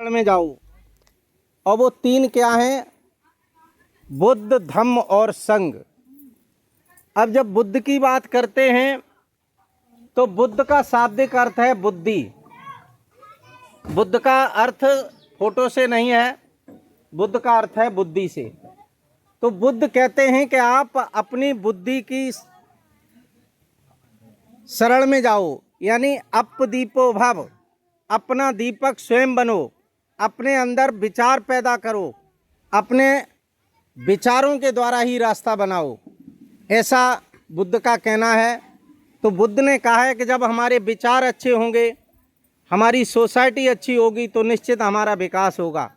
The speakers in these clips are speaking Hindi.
शरण में जाओ। और वो तीन क्या हैं? बुद्ध, धम्म और संग। अब जब बुद्ध की बात करते हैं तो बुद्ध का शाब्दिक अर्थ है बुद्धि। बुद्ध का अर्थ फोटो से नहीं है, बुद्ध का अर्थ है बुद्धि से। तो बुद्ध कहते हैं कि आप अपनी बुद्धि की शरण में जाओ, यानी अपदीपो भव, अपना दीपक स्वयं बनो, अपने अंदर विचार पैदा करो, अपने विचारों के द्वारा ही रास्ता बनाओ, ऐसा बुद्ध का कहना है। तो बुद्ध ने कहा है कि जब हमारे विचार अच्छे होंगे, हमारी सोसाइटी अच्छी होगी, तो निश्चित हमारा विकास होगा।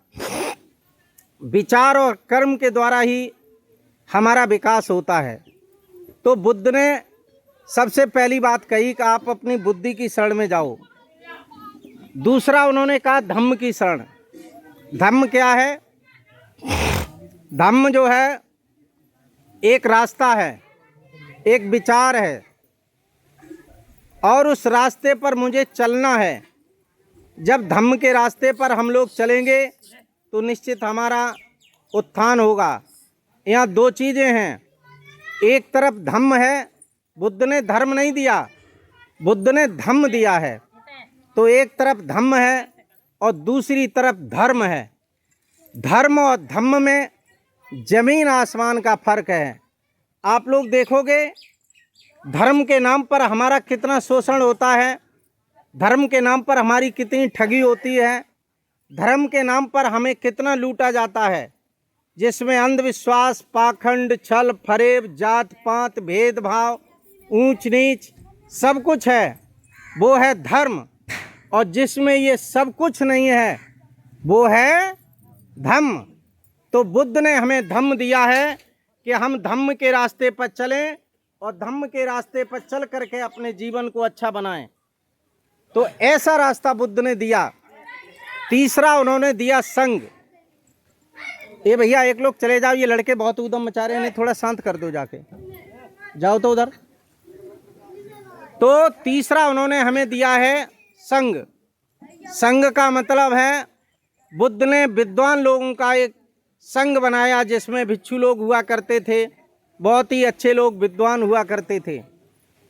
विचार और कर्म के द्वारा ही हमारा विकास होता है। तो बुद्ध ने सबसे पहली बात कही कि आप अपनी बुद्धि की शरण में जाओ। दूसरा उन्होंने कहा धम्म की शरण। धम्म क्या है? धम्म जो है एक रास्ता है, एक विचार है, और उस रास्ते पर मुझे चलना है। जब धम्म के रास्ते पर हम लोग चलेंगे तो निश्चित हमारा उत्थान होगा। यहाँ दो चीज़ें हैं, एक तरफ धम्म है, बुद्ध ने धर्म नहीं दिया, बुद्ध ने धम्म दिया है। तो एक तरफ धम्म है और दूसरी तरफ धर्म है। धर्म और धम्म में जमीन आसमान का फर्क है। आप लोग देखोगे धर्म के नाम पर हमारा कितना शोषण होता है, धर्म के नाम पर हमारी कितनी ठगी होती है, धर्म के नाम पर हमें कितना लूटा जाता है, जिसमें अंधविश्वास, पाखंड, छल, फरेब, जात पात, भेदभाव, ऊंच नीच सब कुछ है, वो है धर्म। और जिसमें ये सब कुछ नहीं है वो है धम्म। तो बुद्ध ने हमें धम्म दिया है कि हम धम्म के रास्ते पर चलें और धम्म के रास्ते पर चल करके अपने जीवन को अच्छा बनाएं। तो ऐसा रास्ता बुद्ध ने दिया। तीसरा उन्होंने दिया संग। ये भैया एक लोग चले जाओ, ये लड़के बहुत ऊधम मचा रहे हैं, थोड़ा शांत कर दो, जाके जाओ तो उधर। तो तीसरा उन्होंने हमें दिया है संग। संग का मतलब है बुद्ध ने विद्वान लोगों का एक संग बनाया, जिसमें भिक्षु लोग हुआ करते थे, बहुत ही अच्छे लोग विद्वान हुआ करते थे।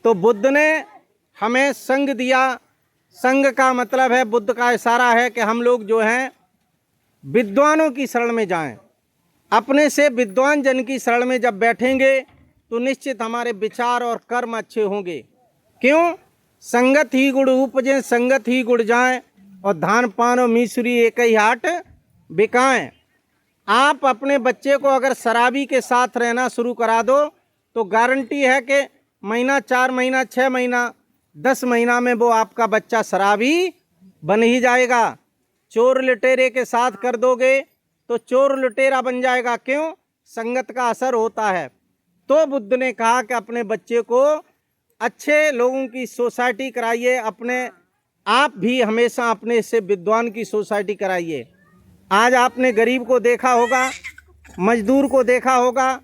तो बुद्ध ने हमें संग दिया। संग का मतलब है, बुद्ध का इशारा है कि हम लोग जो हैं विद्वानों की शरण में जाएं। अपने से विद्वान जन की शरण में जब बैठेंगे तो निश्चित हमारे विचार और कर्म अच्छे होंगे। क्यों? संगत ही गुड़ उपजे, संगत ही गुड़ जाए, और धान पान और मीसुरी एक ही हाट बिकाएं। आप अपने बच्चे को अगर शराबी के साथ रहना शुरू करा दो तो गारंटी है कि महीना, 4 महीना, 6 महीना, 10 महीना में वो आपका बच्चा शराबी बन ही जाएगा। चोर लुटेरे के साथ कर दोगे तो चोर लुटेरा बन जाएगा। क्यों? संगत का असर होता है। तो बुद्ध ने कहा कि अपने बच्चे को अच्छे लोगों की सोसाइटी कराइए, अपने आप भी हमेशा अपने से विद्वान की सोसाइटी कराइए। आज आपने गरीब को देखा होगा, मजदूर को देखा होगा,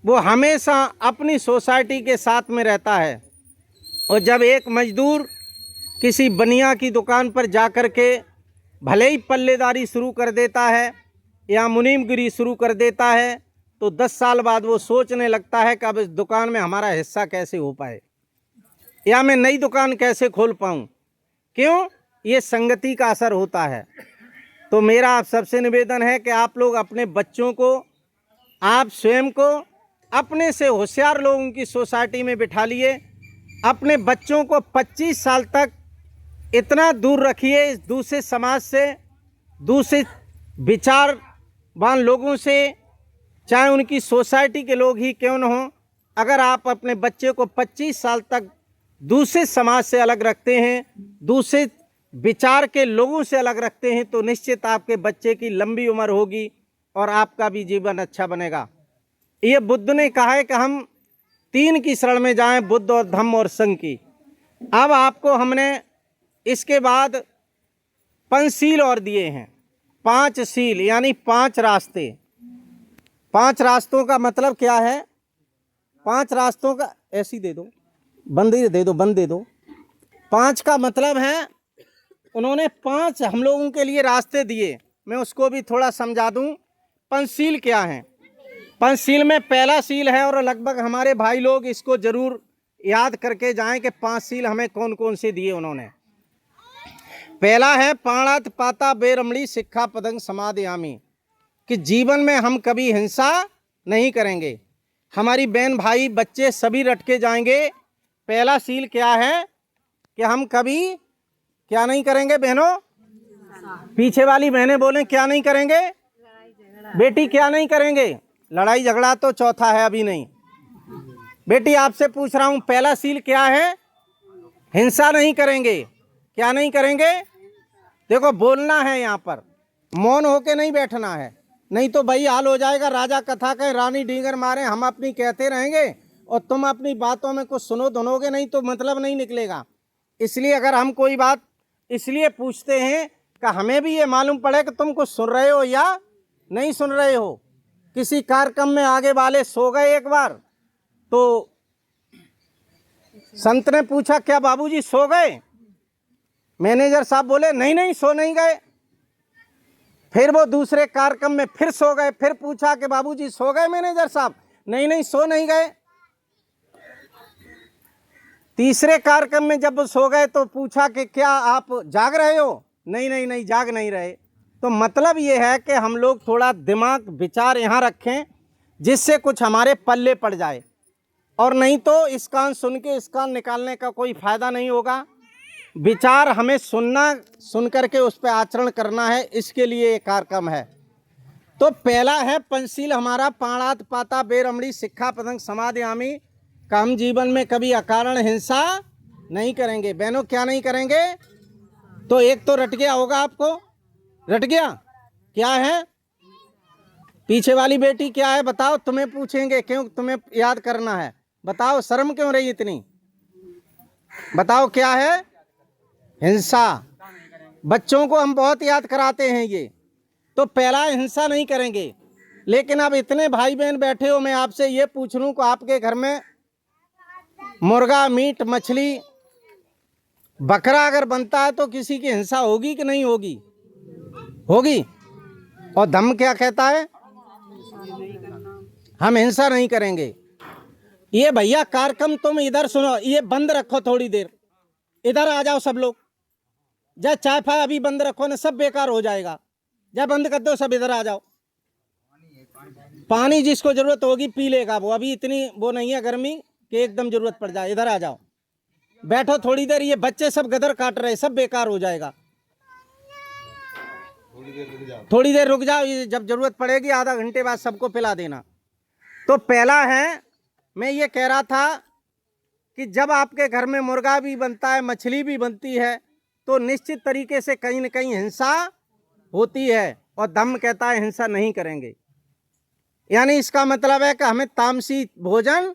वो हमेशा अपनी सोसाइटी के साथ में रहता है। और जब एक मजदूर किसी बनिया की दुकान पर जा कर के भले ही पल्लेदारी शुरू कर देता है या मुनीमगिरी शुरू कर देता है, तो 10 साल बाद वो सोचने लगता है कि अब इस दुकान में हमारा हिस्सा कैसे हो पाए, या मैं नई दुकान कैसे खोल पाऊँ। क्यों? ये संगति का असर होता है। तो मेरा आप सबसे निवेदन है कि आप लोग अपने बच्चों को, आप स्वयं को अपने से होशियार लोगों की सोसाइटी में बिठा लिए। अपने बच्चों को 25 साल तक इतना दूर रखिए इस दूसरे समाज से, दूसरे विचारवान लोगों से, चाहे उनकी सोसाइटी के लोग ही क्यों न हों। अगर आप अपने बच्चे को 25 साल तक दूसरे समाज से अलग रखते हैं, दूसरे विचार के लोगों से अलग रखते हैं, तो निश्चित आपके बच्चे की लंबी उम्र होगी और आपका भी जीवन अच्छा बनेगा। ये बुद्ध ने कहा है कि हम 3 की शरण में जाएं, बुद्ध और धम्म और संग की। अब आपको हमने इसके बाद पंचशील और दिए हैं। 5 शील यानी 5 रास्ते। 5 रास्तों का मतलब क्या है? 5 रास्तों का ऐसी दे दो, बंद दे दो, बंद दे दो। 5 का मतलब है उन्होंने 5 हम लोगों के लिए रास्ते दिए, मैं उसको भी थोड़ा समझा दूं। पंचशील क्या है? पंचशील में पहला शील है, और लगभग हमारे भाई लोग इसको जरूर याद करके जाएं कि 5 शील हमें कौन कौन से दिए उन्होंने। पहला है पाणात पाता बेरमणी शिक्षा पदंग समादयामी, कि जीवन में हम कभी हिंसा नहीं करेंगे। हमारी बहन भाई बच्चे सभी रट के जाएंगे। पहला शील क्या है कि हम कभी क्या नहीं करेंगे बहनों? पीछे वाली बहनें बोलें क्या नहीं करेंगे? बेटी क्या नहीं करेंगे? लड़ाई झगड़ा तो चौथा है, अभी नहीं। बेटी आपसे पूछ रहा हूं, पहला शील क्या है? हिंसा नहीं करेंगे। क्या नहीं करेंगे? देखो बोलना है, यहाँ पर मौन होके नहीं बैठना है, नहीं तो भाई हाल हो जाएगा। राजा कथा कहे रानी डींगर मारे, हम अपनी कहते रहेंगे और तुम अपनी बातों में कुछ सुनोगे नहीं तो मतलब नहीं निकलेगा। इसलिए अगर हम कोई बात इसलिए पूछते हैं कि हमें भी ये मालूम पड़े कि तुम कुछ सुन रहे हो या नहीं सुन रहे हो। किसी कार्यक्रम में आगे वाले सो गए एक बार, तो संत ने पूछा क्या बाबूजी सो गए? मैनेजर साहब बोले नहीं नहीं सो नहीं गए। फिर वो दूसरे कार्यक्रम में फिर सो गए, फिर पूछा कि बाबूजी सो गए मैनेजर साहब? नहीं नहीं सो नहीं गए। तीसरे कार्यक्रम में जब वो सो गए तो पूछा कि क्या आप जाग रहे हो? नहीं नहीं नहीं जाग नहीं रहे। तो मतलब ये है कि हम लोग थोड़ा दिमाग विचार यहाँ रखें जिससे कुछ हमारे पल्ले पड़ जाए, और नहीं तो इस कान सुन के इस कान निकालने का कोई फायदा नहीं होगा। विचार हमें सुन करके उस पर आचरण करना है, इसके लिए ये कार्यक्रम है। तो पहला है पंचशील हमारा पाणात पाता बेरमणी शिक्षा पदंग समादयामी, का हम जीवन में कभी अकारण हिंसा नहीं करेंगे। बहनों क्या नहीं करेंगे? तो एक तो रट गया होगा आपको, रट गया क्या है? पीछे वाली बेटी क्या है बताओ? तुम्हें पूछेंगे, क्यों तुम्हें याद करना है? बताओ शर्म क्यों रही इतनी? बताओ क्या है? हिंसा। बच्चों को हम बहुत याद कराते हैं ये। तो पहला हिंसा नहीं करेंगे। लेकिन अब इतने भाई बहन बैठे हो, मैं आपसे ये पूछ लूं कि आपके घर में मुर्गा मीट मछली बकरा अगर बनता है तो किसी की हिंसा होगी कि नहीं होगी? होगी। और धम्म क्या कहता है? हम हिंसा नहीं करेंगे। ये भैया कार्यक्रम तुम इधर सुनो, ये बंद रखो थोड़ी देर, इधर आ जाओ सब लोग। जा चाय फाय अभी बंद रखो ना, सब बेकार हो जाएगा। जा बंद कर दो, सब इधर आ जाओ। पानी जिसको जरूरत होगी पी लेगा वो, अभी इतनी वो नहीं है गर्मी कि एकदम जरूरत पड़ जाए। इधर आ जाओ, बैठो थोड़ी देर। ये बच्चे सब गदर काट रहे, सब बेकार हो जाएगा। थोड़ी देर रुक जाओ, ये जब जरूरत पड़ेगी आधा घंटे बाद सबको पिला देना। तो पहला है, मैं ये कह रहा था कि जब आपके घर में मुर्गा भी बनता है मछली भी बनती है तो निश्चित तरीके से कहीं न कहीं हिंसा होती है, और धम्म कहता है हिंसा नहीं करेंगे। यानी इसका मतलब है कि हमें तामसी भोजन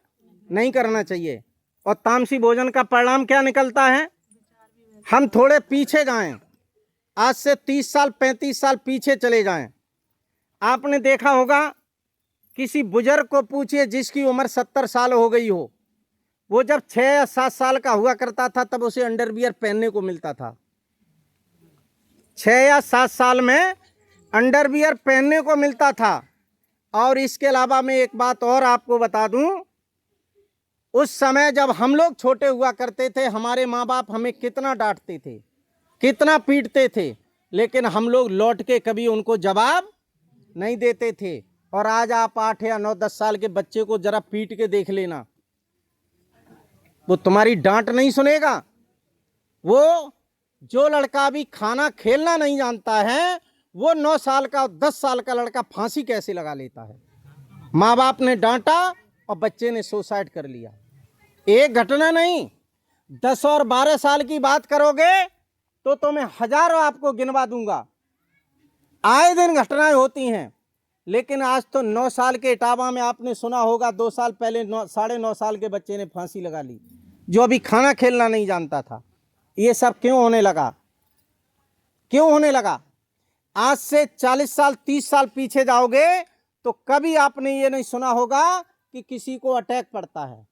नहीं करना चाहिए। और तामसी भोजन का परिणाम क्या निकलता है? हम थोड़े पीछे जाएं, आज से 30 साल 35 साल पीछे चले जाएं। आपने देखा होगा, किसी बुजुर्ग को पूछिए जिसकी उम्र 70 साल हो गई हो, वो जब 6 या 7 साल का हुआ करता था तब उसे अंडरवियर पहनने को मिलता था। 6 या 7 साल में अंडरवियर पहनने को मिलता था। और इसके अलावा मैं एक बात और आपको बता दूं, उस समय जब हम लोग छोटे हुआ करते थे, हमारे माँ बाप हमें कितना डांटते थे, कितना पीटते थे, लेकिन हम लोग लौट के कभी उनको जवाब नहीं देते थे। और आज आप 8 या 9 10 साल के बच्चे को जरा पीट के देख लेना, वो तुम्हारी डांट नहीं सुनेगा। वो जो लड़का भी खाना खेलना नहीं जानता है, वो 9 साल का 10 साल का लड़का फांसी कैसे लगा लेता है? माँ बाप ने डांटा और बच्चे ने सुसाइड कर लिया। एक घटना नहीं, 10 और 12 साल की बात करोगे तो मैं हजारों आपको गिनवा दूंगा। आए दिन घटनाएं होती हैं। लेकिन आज तो 9 साल के इटावा में आपने सुना होगा, 2 साल पहले 9.5 साल के बच्चे ने फांसी लगा ली, जो अभी खाना खेलना नहीं जानता था। ये सब क्यों होने लगा? क्यों होने लगा? आज से 40 साल 30 साल पीछे जाओगे तो कभी आपने ये नहीं सुना होगा कि किसी को अटैक पड़ता है,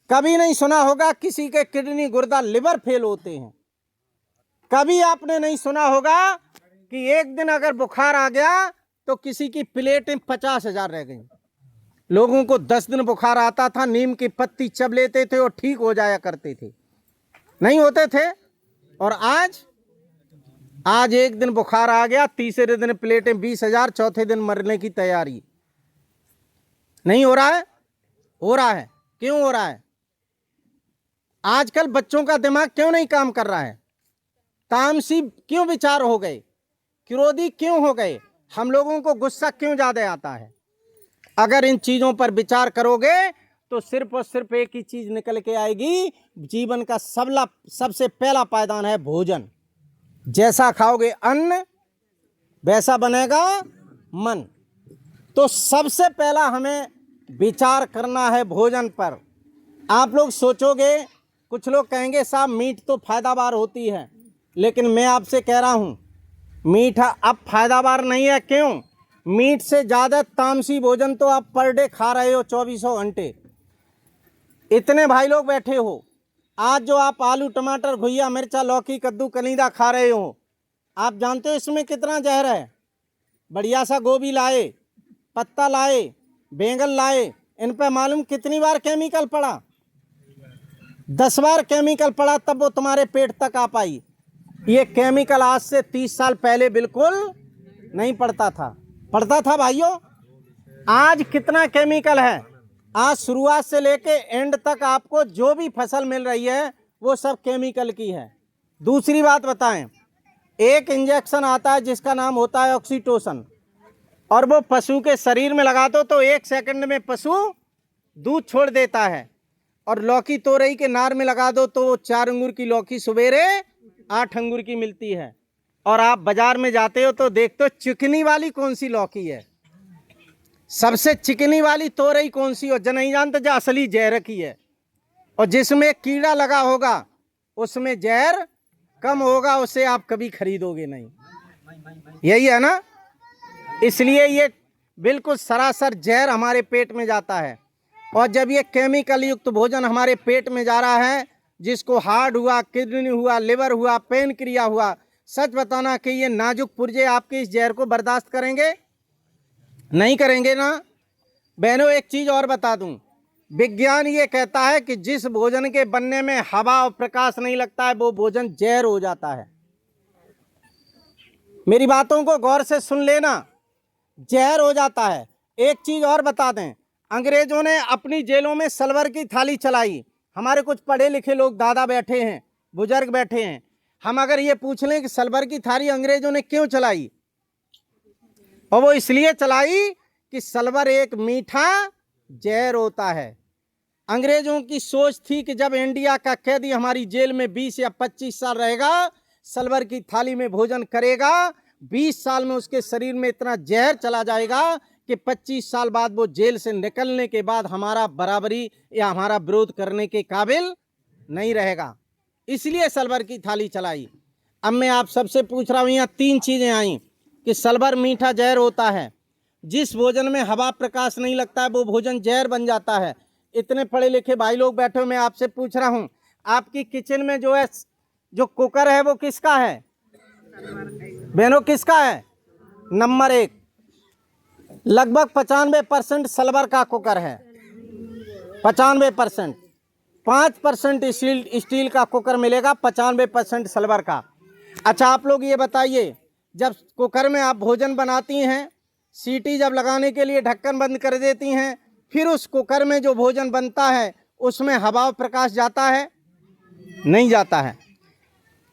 कभी नहीं सुना होगा किसी के किडनी गुर्दा लिवर फेल होते हैं। कभी आपने नहीं सुना होगा कि एक दिन अगर बुखार आ गया तो किसी की प्लेटें 50,000 रह गई। लोगों को 10 दिन बुखार आता था, नीम की पत्ती चब लेते थे और ठीक हो जाया करते थे, नहीं होते थे। और आज एक दिन बुखार आ गया, तीसरे दिन प्लेटें 20,000, चौथे दिन मरने की तैयारी। नहीं हो रहा है? हो रहा है। क्यों हो रहा है? आजकल बच्चों का दिमाग क्यों नहीं काम कर रहा है? तामसी क्यों विचार हो गए? क्रोधी क्यों हो गए? हम लोगों को गुस्सा क्यों ज्यादा आता है? अगर इन चीजों पर विचार करोगे तो सिर्फ और सिर्फ एक ही चीज निकल के आएगी। जीवन का सबसे पहला पायदान है भोजन। जैसा खाओगे अन्न वैसा बनेगा मन। तो सबसे पहला हमें विचार करना है भोजन पर। आप लोग सोचोगे, कुछ लोग कहेंगे साहब मीठ तो फायदाबार होती है, लेकिन मैं आपसे कह रहा हूं मीठा अब फायदाबार नहीं है। क्यों? मीठ से ज्यादा तामसी भोजन तो आप पर डे खा रहे हो 24 घंटे। इतने भाई लोग बैठे हो, आज जो आप आलू टमाटर घुइया मिर्चा लौकी कद्दू कलींदा खा रहे हो, आप जानते हो इसमें कितना जहर है? बढ़िया सा गोभी लाए, पत्ता लाए, बैंगन लाए, इन पे मालूम कितनी बार केमिकल पड़ा? 10 बार केमिकल पड़ा, तब वो तुम्हारे पेट तक आ पाई। ये केमिकल आज से 30 साल पहले बिल्कुल नहीं पड़ता था भाइयों। आज कितना केमिकल है? आज शुरुआत से लेके एंड तक आपको जो भी फसल मिल रही है वो सब केमिकल की है। दूसरी बात बताएं, एक इंजेक्शन आता है जिसका नाम होता है ऑक्सीटोसिन, और वो पशु के शरीर में लगा दो तो 1 सेकंड में पशु दूध छोड़ देता है। और लौकी तोरई के नार में लगा दो तो 4 अंगूर की लौकी सवेरे 8 अंगूर की मिलती है। और आप बाजार में जाते हो तो देखते हो चिकनी वाली कौन सी लौकी है, सबसे चिकनी वाली तोरई कौन सी हो, जो नहीं जानते जो असली जहर की है। और जिसमें कीड़ा लगा होगा उसमें जहर कम होगा, उसे आप कभी खरीदोगे नहीं। यही है ना? इसलिए ये बिल्कुल सरासर जहर हमारे पेट में जाता है। और जब ये केमिकल युक्त भोजन हमारे पेट में जा रहा है, जिसको हार्ट हुआ, किडनी हुआ, लिवर हुआ, पेनक्रिया हुआ, सच बताना कि ये नाजुक पुर्जे आपके इस जहर को बर्दाश्त करेंगे? नहीं करेंगे ना। बहनों एक चीज और बता दूं, विज्ञान ये कहता है कि जिस भोजन के बनने में हवा और प्रकाश नहीं लगता है वो भोजन जहर हो जाता है। मेरी बातों को गौर से सुन लेना, जहर हो जाता है। एक चीज और बता दें, अंग्रेजों ने अपनी जेलों में सलवर की थाली चलाई। हमारे कुछ पढ़े लिखे लोग दादा बैठे हैं, बुजुर्ग बैठे हैं, हम अगर ये पूछ लें कि सलवर की थाली अंग्रेजों ने क्यों चलाई, और वो इसलिए चलाई कि सलवर एक मीठा जहर होता है। अंग्रेजों की सोच थी कि जब इंडिया का कैदी हमारी जेल में 20 या 25 साल रहेगा, सलवर की थाली में भोजन करेगा, 20 साल में उसके शरीर में इतना जहर चला जाएगा कि 25 साल बाद वो जेल से निकलने के बाद हमारा बराबरी या हमारा विरोध करने के काबिल नहीं रहेगा। इसलिए सलवर की थाली चलाई। अब मैं आप सबसे पूछ रहा हूं, यहाँ 3 चीजें आई कि सलवर मीठा जहर होता है, जिस भोजन में हवा प्रकाश नहीं लगता है वो भोजन जहर बन जाता है। इतने पढ़े लिखे भाई लोग बैठे हो, मैं आपसे पूछ रहा हूं, आपकी किचन में जो है जो कुकर है वो किसका है? बहनों किसका है? नंबर 1। लगभग 95% सलवर का कुकर है, 95%। 5% स्टील का कुकर मिलेगा, 95% सलवर का। अच्छा आप लोग ये बताइए, जब कुकर में आप भोजन बनाती हैं, सीटी जब लगाने के लिए ढक्कन बंद कर देती हैं, फिर उस कुकर में जो भोजन बनता है उसमें हवा और प्रकाश जाता है? नहीं जाता है।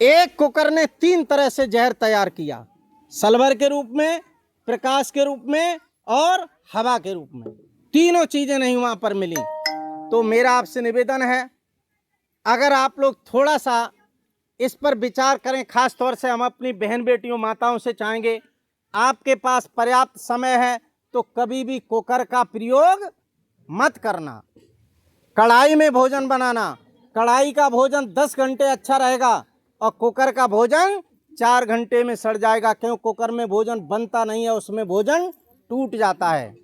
एक कुकर ने 3 तरह से जहर तैयार किया, सल्फर के रूप में, प्रकाश के रूप में और हवा के रूप में। तीनों चीजें नहीं वहां पर मिली। तो मेरा आपसे निवेदन है, अगर आप लोग थोड़ा सा इस पर विचार करें, खास तौर से हम अपनी बहन बेटियों माताओं से चाहेंगे, आपके पास पर्याप्त समय है तो कभी भी कुकर का प्रयोग मत करना। कढ़ाई में भोजन बनाना, कढ़ाई का भोजन 10 घंटे अच्छा रहेगा और कुकर का भोजन 4 घंटे में सड़ जाएगा, क्यों? कुकर में भोजन बनता नहीं है, उसमें भोजन टूट जाता है।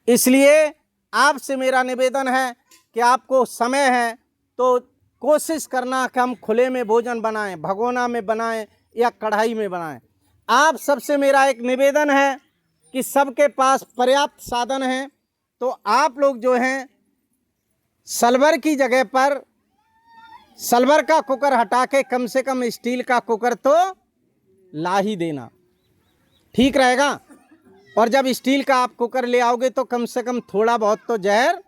इसलिए आपसे मेरा निवेदन है कि आपको समय है तो कोशिश करना कि हम खुले में भोजन बनाएं, भगोना में बनाएं या कढ़ाई में बनाएं। आप सबसे मेरा एक निवेदन है कि सबके पास पर्याप्त साधन हैं, तो आप लोग जो हैं सिल्वर की जगह पर सिल्वर का कुकर हटा के कम से कम स्टील का कुकर तो ला ही देना, ठीक रहेगा। और जब स्टील का आप कुकर ले आओगे तो कम से कम थोड़ा बहुत तो जहर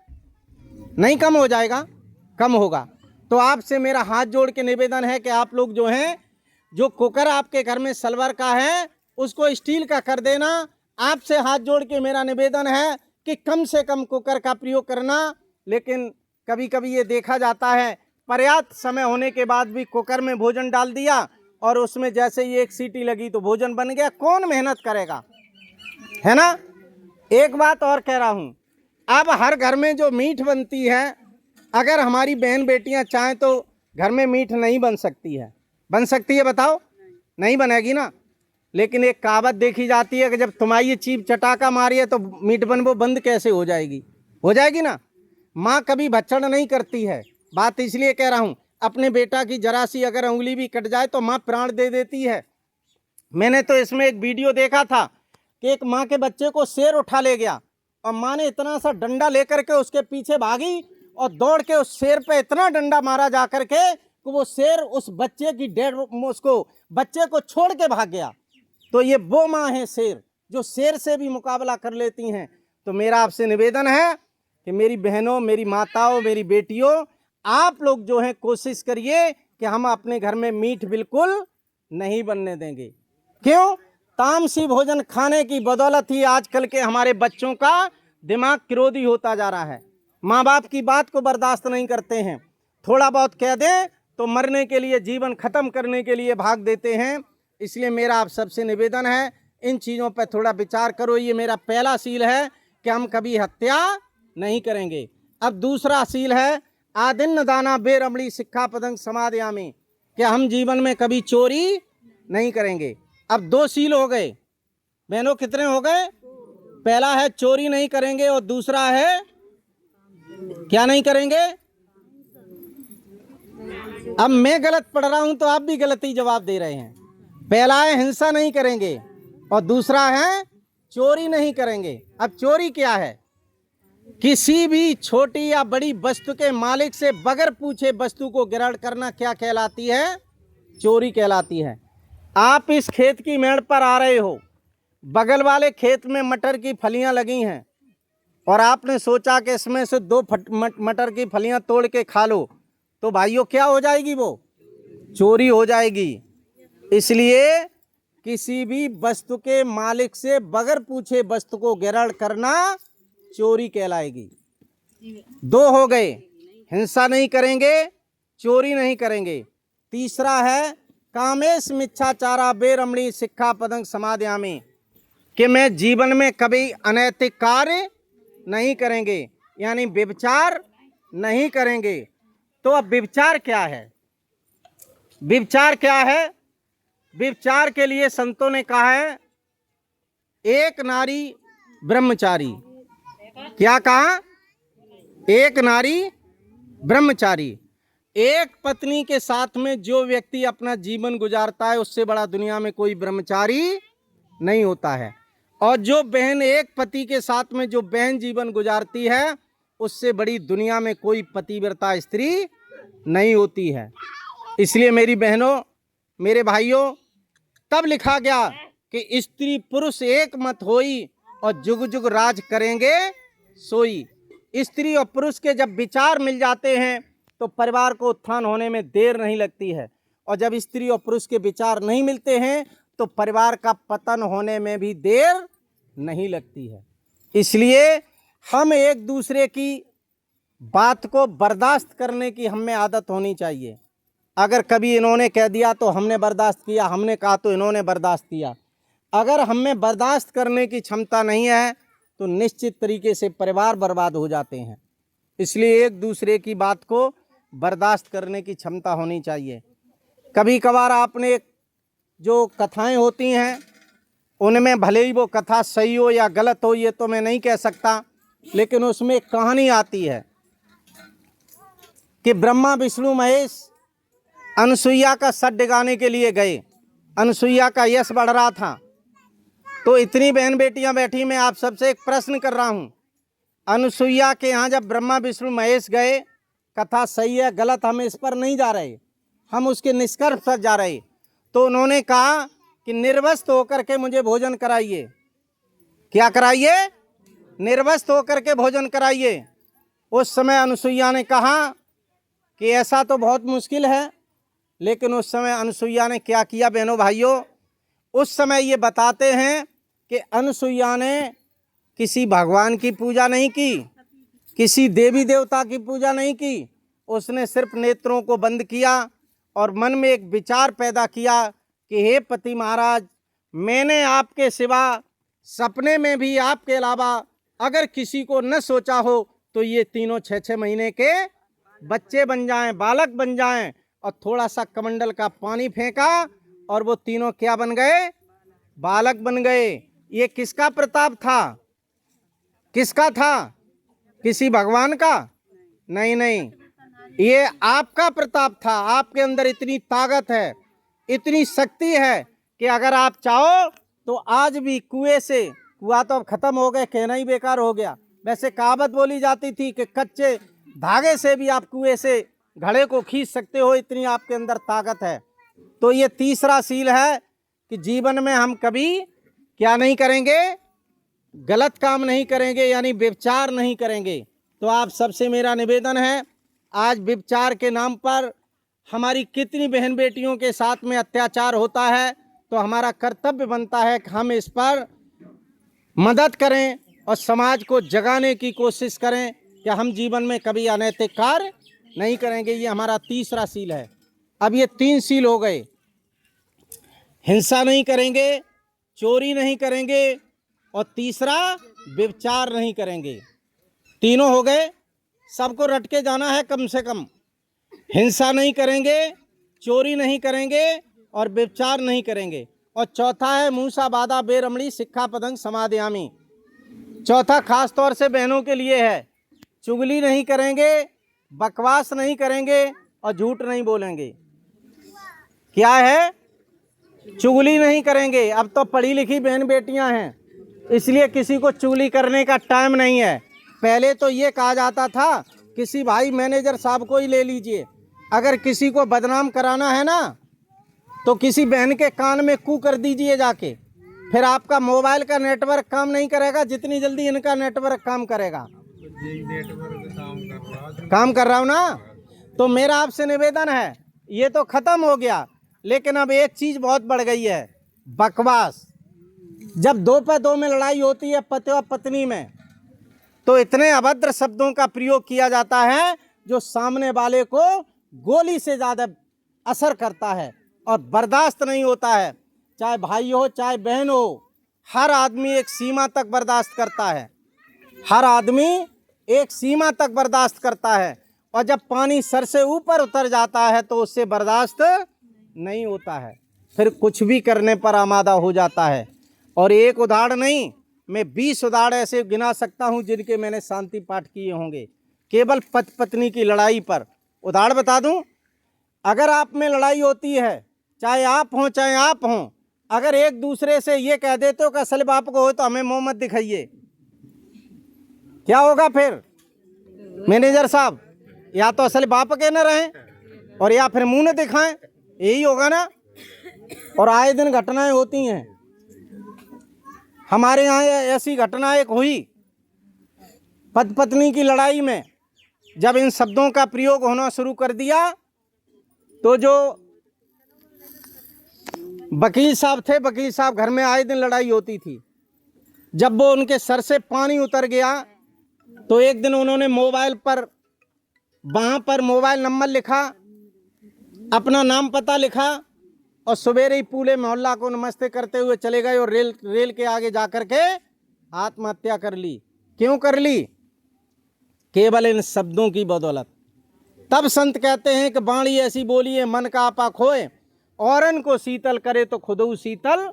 नहीं कम हो जाएगा, कम होगा। तो आपसे मेरा हाथ जोड़ के निवेदन है कि आप लोग जो हैं, जो कुकर आपके घर में सिल्वर का है उसको स्टील का कर देना। आपसे हाथ जोड़ के मेरा निवेदन है कि कम से कम कुकर का प्रयोग करना। लेकिन कभी कभी ये देखा जाता है पर्याप्त समय होने के बाद भी कुकर में भोजन डाल दिया और उसमें जैसे ही एक सीटी लगी तो भोजन बन गया। कौन मेहनत करेगा, है ना। एक बात और कह रहा हूँ, अब हर घर में जो मीठ बनती है, अगर हमारी बहन बेटियां चाहें तो घर में मीठ नहीं बन सकती है? बन सकती है? बताओ, नहीं बनेगी ना। लेकिन एक कहावत देखी जाती है कि जब तुम्हारी ये चीप चटाका मारी है तो मीठ बन वो बंद कैसे हो जाएगी? हो जाएगी ना। माँ कभी भक्षण नहीं करती है। बात इसलिए कह रहा हूँ, अपने बेटा की जरा सी अगर उंगली भी कट जाए तो माँ प्राण दे देती है। मैंने तो इसमें एक वीडियो देखा था कि एक माँ के बच्चे को शेर उठा ले गया और माँ ने इतना सा डंडा लेकर के उसके पीछे भागी और दौड़ के उस शेर पे इतना डंडा मारा जा करके कि वो शेर उस बच्चे की बच्चे को छोड़ के भाग गया। तो ये वो माँ है शेर, जो शेर से भी मुकाबला कर लेती हैं। तो मेरा आपसे निवेदन है कि मेरी बहनों, मेरी माताओं, मेरी बेटियों, आप लोग जो हैं कोशिश करिए कि हम अपने घर में मीठ बिल्कुल नहीं बनने देंगे। क्यों? तामसी भोजन खाने की बदौलत ही आजकल के हमारे बच्चों का दिमाग क्रोधी होता जा रहा है। माँ बाप की बात को बर्दाश्त नहीं करते हैं, थोड़ा बहुत कह दें तो मरने के लिए, जीवन खत्म करने के लिए भाग देते हैं। इसलिए मेरा आप सबसे निवेदन है, इन चीज़ों पर थोड़ा विचार करो। ये मेरा पहला सील है कि हम कभी हत्या नहीं करेंगे। अब दूसरा सील है, आदिन्न दाना बेरमणी सिक्खापदं समादयामि, कि हम जीवन में कभी चोरी नहीं करेंगे। अब 2 सील हो गए बहनों, कितने हो गए? पहला है चोरी नहीं करेंगे और दूसरा है क्या नहीं करेंगे? अब मैं गलत पढ़ रहा हूं तो आप भी गलत ही जवाब दे रहे हैं। पहला है हिंसा नहीं करेंगे और दूसरा है चोरी नहीं करेंगे। अब चोरी क्या है? किसी भी छोटी या बड़ी वस्तु के मालिक से बगैर पूछे वस्तु को ग्रहण करना क्या कहलाती है? चोरी कहलाती है। आप इस खेत की मेड़ पर आ रहे हो, बगल वाले खेत में मटर की फलियां लगी हैं और आपने सोचा कि इसमें से 2 मटर की फलियां तोड़ के खा लो, तो भाइयों क्या हो जाएगी? वो चोरी हो जाएगी। इसलिए किसी भी वस्तु के मालिक से बगैर पूछे वस्तु को ग्रहण करना चोरी कहलाएगी। 2 हो गए, हिंसा नहीं करेंगे, चोरी नहीं करेंगे। तीसरा है कामेश मिच्छाचारा बेरमणी सिक्खापदं समादयामि, कि मैं जीवन में कभी अनैतिक कार्य नहीं करेंगे, यानी व्यभिचार नहीं करेंगे। तो अब व्यभिचार क्या है? व्यभिचार क्या है? व्यभिचार के लिए संतों ने कहा है, एक नारी ब्रह्मचारी। क्या कहा? एक नारी ब्रह्मचारी। एक पत्नी के साथ में जो व्यक्ति अपना जीवन गुजारता है, उससे बड़ा दुनिया में कोई ब्रह्मचारी नहीं होता है। और जो बहन एक पति के साथ में जो बहन जीवन गुजारती है, उससे बड़ी दुनिया में कोई पतिव्रता स्त्री नहीं होती है। इसलिए मेरी बहनों, मेरे भाइयों, तब लिखा गया कि स्त्री पुरुष एक मत होई और जुग जुग राज करेंगे सोई। स्त्री और पुरुष के जब विचार मिल जाते हैं तो परिवार को उत्थान होने में देर नहीं लगती है, और जब स्त्री और पुरुष के विचार नहीं मिलते हैं तो परिवार का पतन होने में भी देर नहीं लगती है। इसलिए हम एक दूसरे की बात को बर्दाश्त करने की हमें आदत होनी चाहिए। अगर कभी इन्होंने कह दिया तो हमने बर्दाश्त किया, हमने कहा तो इन्होंने बर्दाश्त किया। अगर हमें बर्दाश्त करने की क्षमता नहीं है तो निश्चित तरीके से परिवार बर्बाद हो जाते हैं। इसलिए एक दूसरे की बात को बर्दाश्त करने की क्षमता होनी चाहिए। कभी कभार आपने जो कथाएं होती हैं उनमें भले ही वो कथा सही हो या गलत हो, ये तो मैं नहीं कह सकता, लेकिन उसमें एक कहानी आती है कि ब्रह्मा विष्णु महेश अनुसुईया का सर डिगाने के लिए गए। अनुसुईया का यश बढ़ रहा था। तो इतनी बहन बेटियां बैठी, मैं आप सबसे एक प्रश्न कर रहा हूं। अनुसुईया के यहाँ जब ब्रह्मा विष्णु महेश गए, कथा सही है गलत हम इस पर नहीं जा रहे, हम उसके निष्कर्ष पर जा रहे। तो उन्होंने कहा कि निर्वस्त्र होकर के मुझे भोजन कराइए। क्या कराइए? निर्वस्त्र होकर के भोजन कराइए। उस समय अनुसुईया ने कहा कि ऐसा तो बहुत मुश्किल है। लेकिन उस समय अनुसुईया ने क्या किया बहनों भाइयों? उस समय ये बताते हैं कि अनुसुईया ने किसी भगवान की पूजा नहीं की, किसी देवी देवता की पूजा नहीं की। उसने सिर्फ नेत्रों को बंद किया और मन में एक विचार पैदा किया कि हे पति महाराज, मैंने आपके सिवा सपने में भी आपके अलावा अगर किसी को न सोचा हो तो ये तीनों 6-6 महीने के बच्चे बन जाएं, बालक बन जाएं। और थोड़ा सा कमंडल का पानी फेंका और वो तीनों क्या बन गए? बालक बन गए। ये किसका प्रताप था? किसका था? किसी भगवान का? नहीं नहीं, ये आपका प्रताप था। आपके अंदर इतनी ताकत है, इतनी शक्ति है कि अगर आप चाहो तो आज भी कुएं से, कुआं तो अब खत्म हो गए, कहना ही बेकार हो गया। वैसे कहावत बोली जाती थी कि कच्चे धागे से भी आप कुएं से घड़े को खींच सकते हो, इतनी आपके अंदर ताकत है। तो ये तीसरा सील है कि जीवन में हम कभी क्या नहीं करेंगे? गलत काम नहीं करेंगे, यानी व्यभिचार नहीं करेंगे। तो आप सबसे मेरा निवेदन है, आज व्यभिचार के नाम पर हमारी कितनी बहन बेटियों के साथ में अत्याचार होता है, तो हमारा कर्तव्य बनता है कि हम इस पर मदद करें और समाज को जगाने की कोशिश करें कि हम जीवन में कभी अनैतिक कार्य नहीं करेंगे। ये हमारा तीसरा सील है। अब ये 3 सील हो गए। हिंसा नहीं करेंगे, चोरी नहीं करेंगे और तीसरा व्यभिचार नहीं करेंगे। तीनों हो गए, सबको रट के जाना है कम से कम। हिंसा नहीं करेंगे, चोरी नहीं करेंगे और व्यभिचार नहीं करेंगे। और चौथा है मूसा बाधा बेरमणी सिक्खापदं समादयामि। चौथा खास तौर से बहनों के लिए है, चुगली नहीं करेंगे, बकवास नहीं करेंगे और झूठ नहीं बोलेंगे। क्या है? चुगली नहीं करेंगे। अब तो पढ़ी लिखी बहन बेटियां हैं, इसलिए किसी को चुगली करने का टाइम नहीं है। पहले तो ये कहा जाता था, किसी भाई मैनेजर साहब को ही ले लीजिए, अगर किसी को बदनाम कराना है ना तो किसी बहन के कान में कू कर दीजिए जाके, फिर आपका मोबाइल का नेटवर्क काम नहीं करेगा जितनी जल्दी इनका नेटवर्क काम करेगा। काम कर रहा हूँ ना। तो मेरा आपसे निवेदन है, ये तो खत्म हो गया, लेकिन अब एक चीज बहुत बढ़ गई है, बकवास। जब 2 पे 2 में लड़ाई होती है पति और पत्नी में, तो इतने अभद्र शब्दों का प्रयोग किया जाता है जो सामने वाले को गोली से ज्यादा असर करता है और बर्दाश्त नहीं होता है। चाहे भाई हो चाहे बहन हो, हर आदमी एक सीमा तक बर्दाश्त करता है। हर आदमी एक सीमा तक बर्दाश्त करता है और जब पानी सर से ऊपर उतर जाता है तो उससे बर्दाश्त नहीं होता है, फिर कुछ भी करने पर आमादा हो जाता है। और एक उदाहरण नहीं, मैं 20 उदाहरण ऐसे गिना सकता हूं जिनके मैंने शांति पाठ किए होंगे केवल पति पत्नी की लड़ाई पर। उदाहरण बता दूं, अगर आप में लड़ाई होती है, चाहे आप हों चाहे आप हों, अगर एक दूसरे से ये कह देते हो कि असल बाप को हो तो हमें मुंह मत दिखाइए, क्या होगा फिर? मैनेजर साहब या तो असल बाप के न रहें और या फिर मुंह न दिखाएं, यही होगा ना। और आए दिन घटनाएं होती हैं। हमारे यहाँ ऐसी घटना एक हुई, पति पत्नी की लड़ाई में जब इन शब्दों का प्रयोग होना शुरू कर दिया तो जो वकील साहब थे, वकील साहब घर में आए दिन लड़ाई होती थी। जब वो उनके सर से पानी उतर गया तो एक दिन उन्होंने मोबाइल पर, वहाँ पर मोबाइल नंबर लिखा, अपना नाम पता लिखा और सवेरे ही पूरे मोहल्ला को नमस्ते करते हुए चले गए और रेल के आगे जाकर के आत्महत्या कर ली। क्यों कर ली? केवल इन शब्दों की बदौलत। तब संत कहते हैं कि बाणी ऐसी बोली है मन का आपा खोए, औरन को शीतल करे तो खुदऊ शीतल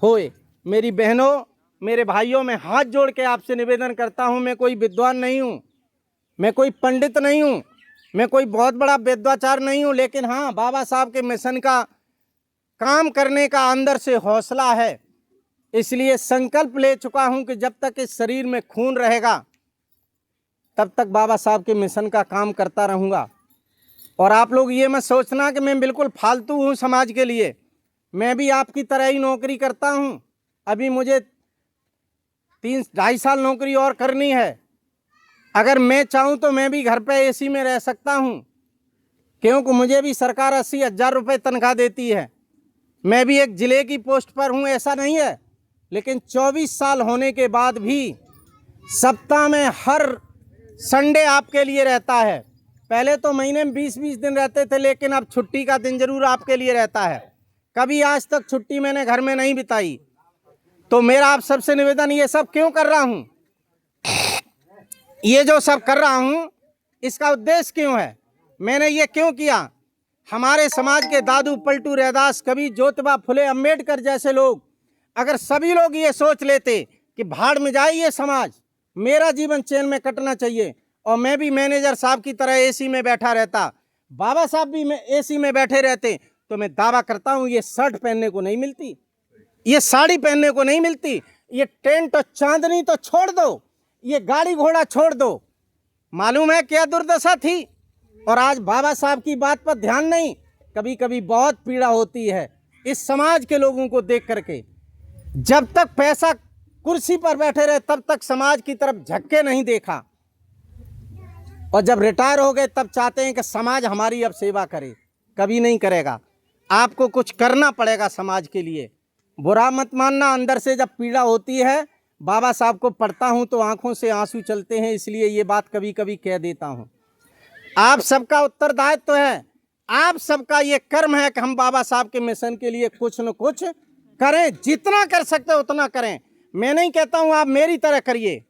होए। मेरी बहनों, मेरे भाइयों, मैं हाथ जोड़ के आपसे निवेदन करता हूं, मैं कोई विद्वान नहीं हूं, मैं कोई पंडित नहीं हूं, मैं कोई बहुत बड़ा विद्वाचार नहीं हूँ, लेकिन हाँ, बाबा साहब के मिशन का काम करने का अंदर से हौसला है। इसलिए संकल्प ले चुका हूँ कि जब तक इस शरीर में खून रहेगा तब तक बाबा साहब के मिशन का काम करता रहूँगा। और आप लोग ये मत सोचना कि मैं बिल्कुल फालतू हूँ समाज के लिए। मैं भी आपकी तरह ही नौकरी करता हूँ। अभी मुझे 3-2.5 साल नौकरी और करनी है। अगर मैं चाहूँ तो मैं भी घर पे एसी में रह सकता हूँ, क्योंकि मुझे भी सरकार 80,000 रुपये तनख्वाह देती है। मैं भी एक ज़िले की पोस्ट पर हूँ, ऐसा नहीं है। लेकिन 24 साल होने के बाद भी सप्ताह में हर संडे आपके लिए रहता है। पहले तो महीने में 20-20 दिन रहते थे, लेकिन अब छुट्टी का दिन जरूर आपके लिए रहता है। कभी आज तक छुट्टी मैंने घर में नहीं बिताई। तो मेरा आप सबसे निवेदन, ये सब क्यों कर रहा हूँ, ये जो सब कर रहा हूँ, इसका उद्देश्य क्यों है, मैंने ये क्यों किया। हमारे समाज के दादू पलटू रैदास कवि ज्योतिबा फुले अम्बेडकर जैसे लोग, अगर सभी लोग ये सोच लेते कि भाड़ में जाए ये समाज, मेरा जीवन चैन में कटना चाहिए और मैं भी मैनेजर साहब की तरह एसी में बैठा रहता, बाबा साहब भी एसी में बैठे रहते, तो मैं दावा करता हूँ ये शर्ट पहनने को नहीं मिलती, ये साड़ी पहनने को नहीं मिलती, ये टेंट और चांदनी तो छोड़ दो, ये गाड़ी घोड़ा छोड़ दो। मालूम है क्या दुर्दशा थी। और आज बाबा साहब की बात पर ध्यान नहीं। कभी कभी बहुत पीड़ा होती है इस समाज के लोगों को देख करके। जब तक पैसा कुर्सी पर बैठे रहे तब तक समाज की तरफ झक्के नहीं देखा, और जब रिटायर हो गए तब चाहते हैं कि समाज हमारी अब सेवा करे। कभी नहीं करेगा। आपको कुछ करना पड़ेगा समाज के लिए। बुरा मत मानना, अंदर से जब पीड़ा होती है, बाबा साहब को पढ़ता हूँ तो आंखों से आंसू चलते हैं। इसलिए ये बात कभी कभी कह देता हूँ। आप सबका उत्तरदायित्व है, आप सबका ये कर्म है कि हम बाबा साहब के मिशन के लिए कुछ न कुछ करें। जितना कर सकते हो उतना करें। मैं नहीं कहता हूँ आप मेरी तरह करिए,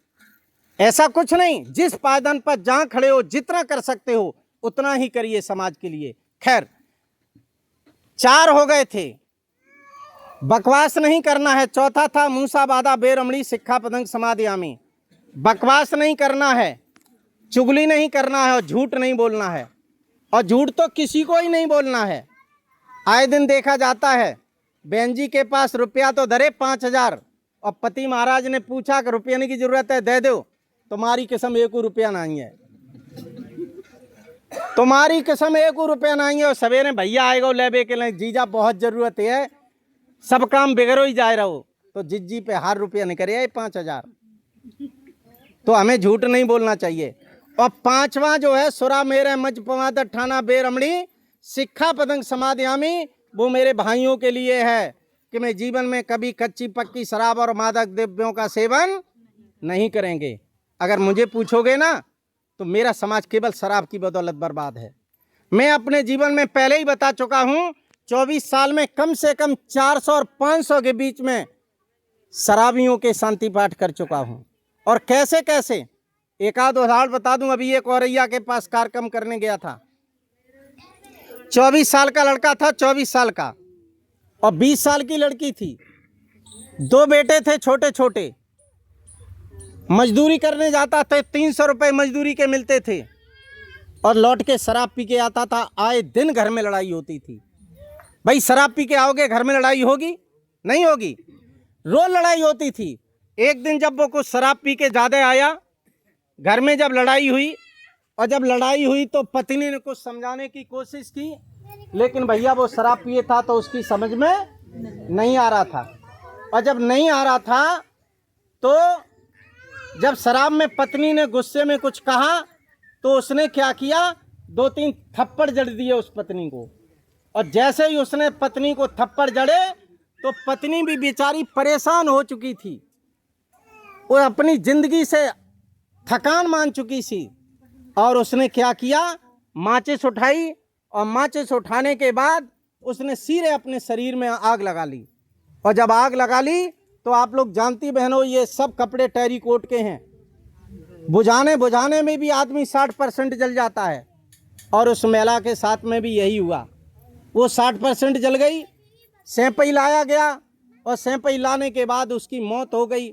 ऐसा कुछ नहीं। जिस पायदान पर जहाँ खड़े हो, जितना कर सकते हो उतना ही करिए समाज के लिए। खैर, 4 हो गए थे। बकवास नहीं करना है। चौथा था मूसा बादा बेरमणी सिक्खा पदंग समाधियामी। बकवास नहीं करना है, चुगली नहीं करना है और झूठ नहीं बोलना है। और झूठ तो किसी को ही नहीं बोलना है। आए दिन देखा जाता है, बहन जी के पास रुपया तो धरे 5,000 और पति महाराज ने पूछा कि रुपये की जरूरत है, दे दो। तुम्हारी कसम 1 रुपया नहीं है, तुम्हारी कसम 1 रुपया नहीं है। और सवेरे भैया आएगा लेबे के लिए, जीजा बहुत जरूरत है, सब काम बिगड़ो ही जाए रहो, तो जिज्जी पे हर रुपया नहीं करे 5,000। तो हमें झूठ नहीं बोलना चाहिए। और 5वां जो है, सुरा मेरे मज पवाद ठाना बेरमणी सिक्खा पदंग समाधियामी, वो मेरे भाइयों के लिए है कि मैं जीवन में कभी कच्ची पक्की शराब और मादक द्रव्यों का सेवन नहीं करेंगे। अगर मुझे पूछोगे ना, तो मेरा समाज केवल शराब की बदौलत बर्बाद है। मैं अपने जीवन में पहले ही बता चुका हूँ, 24 साल में कम से कम 400 और 500 के बीच में शराबियों के शांति पाठ कर चुका हूँ। और कैसे कैसे, एक आध उदाहरण बता दूं। अभी एक औरैया के पास कार्यक्रम करने गया था। 24 साल का लड़का था, 24 साल का, और 20 साल की लड़की थी। 2 बेटे थे छोटे छोटे। मजदूरी करने जाता था, 300 रुपये मजदूरी के मिलते थे, और लौट के शराब पी के आता था। आए दिन घर में लड़ाई होती थी। भाई शराब पी के आओगे, घर में लड़ाई होगी नहीं होगी? रोज लड़ाई होती थी। एक दिन जब वो कुछ शराब पी के ज़्यादा आया, घर में जब लड़ाई हुई, और जब लड़ाई हुई तो पत्नी ने कुछ समझाने की कोशिश की, लेकिन भैया वो शराब पिए था तो उसकी समझ में नहीं आ रहा था। और जब नहीं आ रहा था तो जब शराब में पत्नी ने गुस्से में कुछ कहा तो उसने क्या किया, 2-3 थप्पड़ जड़ दिए उस पत्नी को। और जैसे ही उसने पत्नी को थप्पड़ जड़े तो पत्नी भी बेचारी परेशान हो चुकी थी, वो अपनी जिंदगी से थकान मान चुकी थी। और उसने क्या किया, माचिस उठाई, और माचिस उठाने के बाद उसने सीधे अपने शरीर में आग लगा ली। और जब आग लगा ली तो आप लोग जानती बहनों, ये सब कपड़े टेरी कोट के हैं। बुझाने में भी आदमी 60% जल जाता है, और उस महिला के साथ में भी यही हुआ। वो 60% जल गई। सैंपई लाया गया, और सैंपई लाने के बाद उसकी मौत हो गई।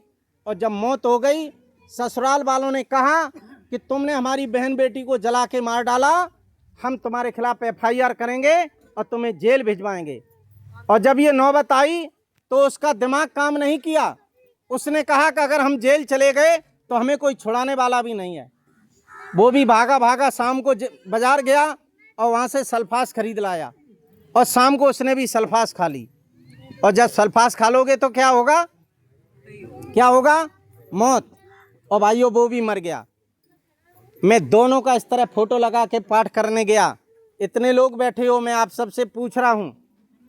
और जब मौत हो गई, ससुराल वालों ने कहा कि तुमने हमारी बहन बेटी को जला के मार डाला, हम तुम्हारे खिलाफ FIR करेंगे और तुम्हें जेल भिजवाएंगे। और जब ये नौबत आई तो उसका दिमाग काम नहीं किया। उसने कहा कि अगर हम जेल चले गए तो हमें कोई छुड़ाने वाला भी नहीं है। वो भी भागा भागा शाम को बाजार गया और वहाँ से सल्फास खरीद लाया और शाम को उसने भी सल्फास खा ली। और जब सल्फास खा लोगे तो क्या होगा, क्या होगा? मौत। और भाइयों वो भी मर गया। मैं दोनों का इस तरह फोटो लगा के पाठ करने गया। इतने लोग बैठे हो, मैं आप सबसे पूछ रहा हूँ,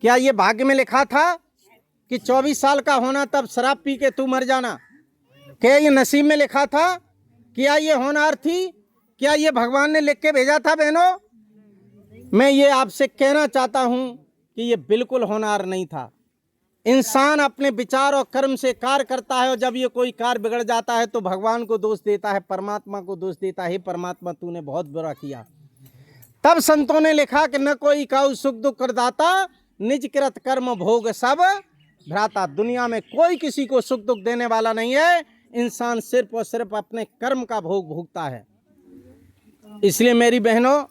क्या ये भाग्य में लिखा था कि 24 साल का होना तब शराब पी के तू मर जाना? क्या ये नसीब में लिखा था? क्या ये होनहार थी? क्या ये भगवान ने लिख के भेजा था? बहनों, मैं ये आपसे कहना चाहता हूँ कि ये बिल्कुल होनहार नहीं था। इंसान अपने विचार और कर्म से कार्य करता है और जब ये कोई कार्य बिगड़ जाता है तो भगवान को दोष देता है, परमात्मा को दोष देता है, हे परमात्मा तूने बहुत बुरा किया। तब संतों ने लिखा कि न कोई काऊ सुख दुख करदाता, निज कृत कर्म भोग सब भ्राता। दुनिया में कोई किसी को सुख दुख देने वाला नहीं है, इंसान सिर्फ और सिर्फ अपने कर्म का भोग भोगता है। इसलिए मेरी बहनों,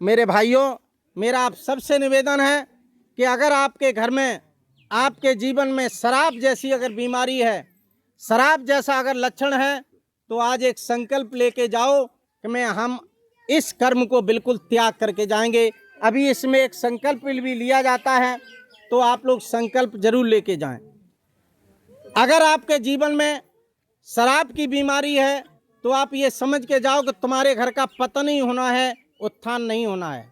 मेरे भाइयों, मेरा आप सबसे निवेदन है कि अगर आपके घर में, आपके जीवन में शराब जैसी अगर बीमारी है, शराब जैसा अगर लक्षण है, तो आज एक संकल्प लेके जाओ कि हम इस कर्म को बिल्कुल त्याग करके जाएंगे। अभी इसमें एक संकल्प भी लिया जाता है, तो आप लोग संकल्प जरूर लेके जाएं। अगर आपके जीवन में शराब की बीमारी है तो आप ये समझ के जाओ कि तुम्हारे घर का पतन ही होना है, उत्थान नहीं होना है।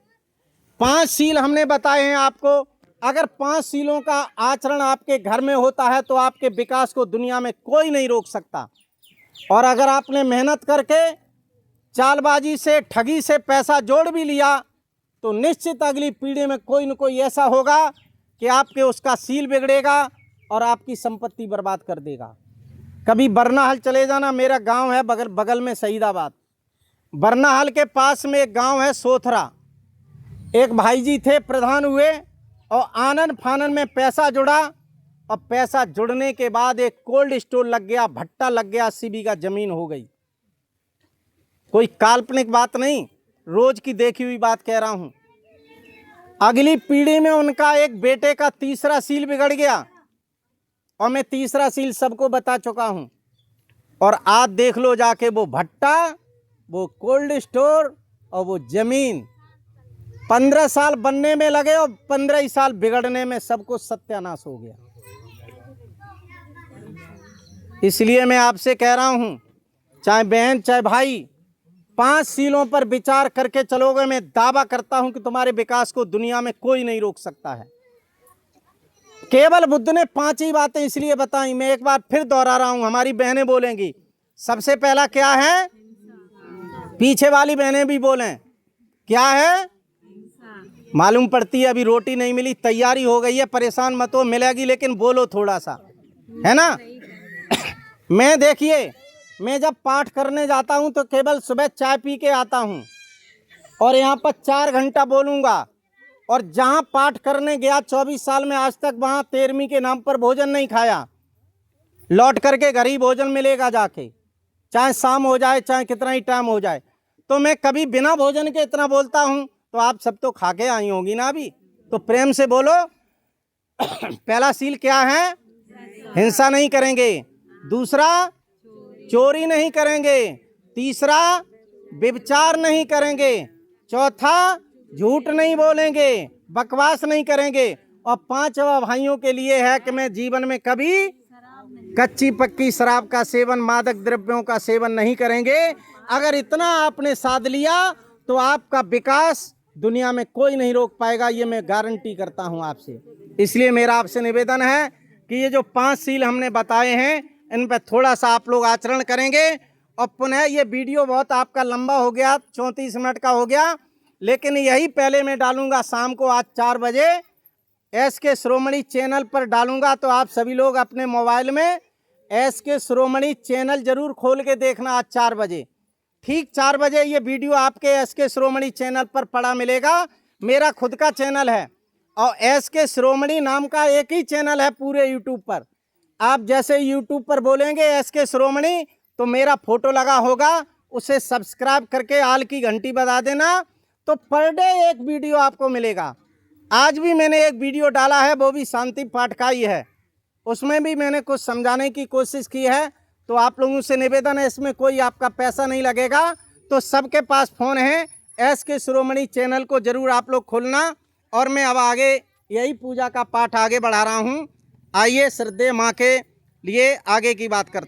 5 सील हमने बताए हैं आपको। अगर 5 सीलों का आचरण आपके घर में होता है तो आपके विकास को दुनिया में कोई नहीं रोक सकता। और अगर आपने मेहनत करके चालबाजी से, ठगी से पैसा जोड़ भी लिया तो निश्चित अगली पीढ़ी में कोई न कोई ऐसा होगा कि आपके उसका सील बिगड़ेगा और आपकी संपत्ति बर्बाद कर देगा। कभी बरनाहल चले जाना, मेरा गांव है बगल में शहीदाबाद। बरनाहल के पास में एक गांव है सोथरा। एक भाई जी थे, प्रधान हुए और आनन फानन में पैसा जुड़ा और पैसा जुड़ने के बाद एक कोल्ड स्टोर लग गया, भट्टा लग गया, 80 बीघा जमीन हो गई। कोई काल्पनिक बात नहीं, रोज की देखी हुई बात कह रहा हूं। अगली पीढ़ी में उनका एक बेटे का तीसरा सील बिगड़ गया और मैं तीसरा सील सबको बता चुका हूं। और आज देख लो जाके वो भट्टा, वो कोल्ड स्टोर और वो जमीन 15 साल बनने में लगे और 15 ही साल बिगड़ने में सब कुछ सत्यानाश हो गया। इसलिए मैं आपसे कह रहा हूं, चाहे बहन चाहे भाई, 5 सीलों पर विचार करके चलोगे, मैं दावा करता हूं कि तुम्हारे विकास को दुनिया में कोई नहीं रोक सकता है। केवल बुद्ध ने 5 ही बातें इसलिए बताई, मैं एक बार फिर दोहरा रहा हूं, हमारी बहनें बोलेंगी। सबसे पहला क्या है? पीछे वाली बहनें भी बोलें, क्या है? मालूम पड़ती है अभी रोटी नहीं मिली, तैयारी हो गई है, परेशान मत हो, मिलेगी, लेकिन बोलो थोड़ा सा, है ना? मैं देखिए, मैं जब पाठ करने जाता हूं तो केवल सुबह चाय पी के आता हूं और यहाँ पर 4 घंटा बोलूँगा। और जहाँ पाठ करने गया 24 साल में आज तक वहाँ 13वीं के नाम पर भोजन नहीं खाया। लौट करके घर ही भोजन मिलेगा जाके, चाहे शाम हो जाए, चाहे कितना ही टाइम हो जाए। तो मैं कभी बिना भोजन के इतना बोलता हूँ, तो आप सब तो खा के आई होंगी ना अभी, तो प्रेम से बोलो। पहला सील क्या है? हिंसा नहीं करेंगे। दूसरा, चोरी नहीं करेंगे। तीसरा, व्यभिचार नहीं करेंगे। चौथा, झूठ नहीं बोलेंगे, बकवास नहीं करेंगे। और 5वां भाइयों के लिए है कि मैं जीवन में कभी कच्ची पक्की शराब का सेवन, मादक द्रव्यों का सेवन नहीं करेंगे। अगर इतना आपने साध लिया तो आपका विकास दुनिया में कोई नहीं रोक पाएगा, ये मैं गारंटी करता हूं आपसे। इसलिए मेरा आपसे निवेदन है कि ये जो 5 सील हमने बताए हैं, इन पर थोड़ा सा आप लोग आचरण करेंगे। और पुनः ये वीडियो बहुत आपका लंबा हो गया, 34 मिनट का हो गया, लेकिन यही पहले मैं डालूंगा शाम को आज 4 बजे SK शिरोमणि चैनल पर डालूंगा। तो आप सभी लोग अपने मोबाइल में SK शिरोमणि चैनल जरूर खोल के देखना आज 4 बजे। ठीक 4 बजे ये वीडियो आपके SK शिरोमणि चैनल पर पड़ा मिलेगा। मेरा खुद का चैनल है और SK शिरोमणि नाम का एक ही चैनल है पूरे यूट्यूब पर। आप जैसे यूट्यूब पर बोलेंगे SK शिरोमणि तो मेरा फोटो लगा होगा, उसे सब्सक्राइब करके आल की घंटी बजा देना, तो पर डे एक वीडियो आपको मिलेगा। आज भी मैंने एक वीडियो डाला है, वो भी शांति पाठ का ही है। उसमें भी मैंने कुछ समझाने की कोशिश की है। तो आप लोगों से निवेदन है, इसमें कोई आपका पैसा नहीं लगेगा। तो सबके पास फ़ोन है, SK शिरोमणि चैनल को ज़रूर आप लोग खोलना। और मैं अब आगे यही पूजा का पाठ आगे बढ़ा रहा हूँ। आइए श्रद्धेय माँ के लिए आगे की बात करते हैं।